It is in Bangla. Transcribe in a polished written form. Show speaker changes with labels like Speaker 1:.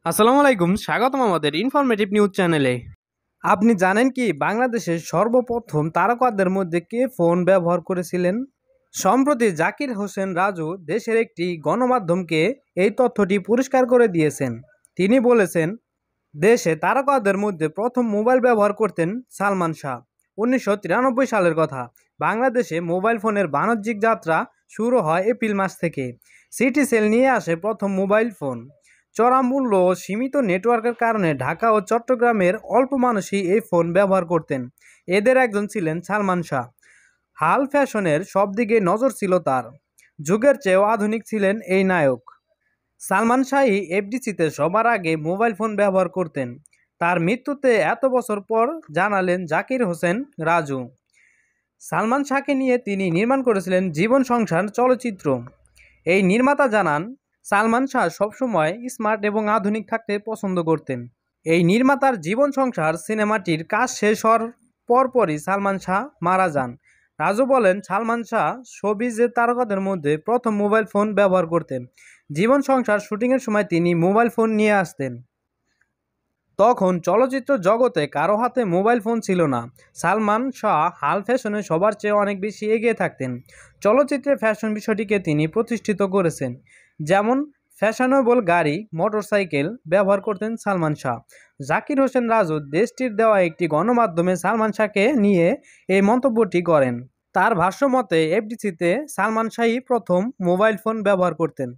Speaker 1: আসসালামু আলাইকুম, স্বাগতম আমাদের ইনফরমেটিভ নিউজ চ্যানেলে। আপনি জানেন কি বাংলাদেশের সর্বপ্রথম তারকাদের মধ্যে কে ফোন ব্যবহার করেছিলেন? সম্প্রতি জাকির হোসেন রাজু দেশের একটি গণমাধ্যমকে এই তথ্যটি পরিষ্কার করে দিয়েছেন। তিনি বলেছেন, দেশে তারকাদের মধ্যে প্রথম মোবাইল ব্যবহার করতেন সালমান শাহ। 1993 সালের কথা। বাংলাদেশে মোবাইল ফোনের বাণিজ্যিক যাত্রা শুরু হয় এপ্রিল মাস থেকে। সিটি সেল নিয়ে আসে প্রথম মোবাইল ফোন। চড়া মূল্য ও সীমিত নেটওয়ার্কের কারণে ঢাকা ও চট্টগ্রামের অল্প মানুষই এই ফোন ব্যবহার করতেন। এদের একজন ছিলেন সালমান শাহ। হাল ফ্যাশনের সব দিকে নজর ছিল তার। যুগের চেয়েও আধুনিক ছিলেন এই নায়ক। সালমান শাহই এফডিসিতে সবার আগে মোবাইল ফোন ব্যবহার করতেন। তার মৃত্যুতে এত বছর পর জানালেন জাকির হোসেন রাজু। সালমান শাহকে নিয়ে তিনি নির্মাণ করেছিলেন জীবন সংসার চলচ্চিত্র। এই নির্মাতা জানান, সালমান শাহ সবসময় স্মার্ট এবং আধুনিক থাকতে পছন্দ করতেন। এই নির্মাতার জীবন সংসার সিনেমাটির কাজ শেষ হওয়ার পরপরই সালমান শাহ মারা যান। রাজু বলেন, সালমান শাহ শোবিজের তারকাদের মধ্যে প্রথম মোবাইল ফোন ব্যবহার করতেন। জীবন সংসার শুটিংয়ের সময় তিনি মোবাইল ফোন নিয়ে আসতেন। তখন চলচ্চিত্র জগতে কারো হাতে মোবাইল ফোন ছিল না। সালমান শাহ হাল ফ্যাশনে সবার চেয়ে অনেক বেশি এগিয়ে থাকতেন। চলচ্চিত্রে ফ্যাশন বিষয়টিকে তিনি প্রতিষ্ঠিত করেছেন। যেমন ফ্যাশনেবল গাড়ি, মোটরসাইকেল ব্যবহার করতেন সালমান শাহ। জাকির হোসেন রাজু দেশটির দেওয়া একটি গণমাধ্যমে সালমান শাহকে নিয়ে এই মন্তব্যটি করেন। তার ভাষ্যমতে এফডিসিতে সালমান শাহই প্রথম মোবাইল ফোন ব্যবহার করতেন।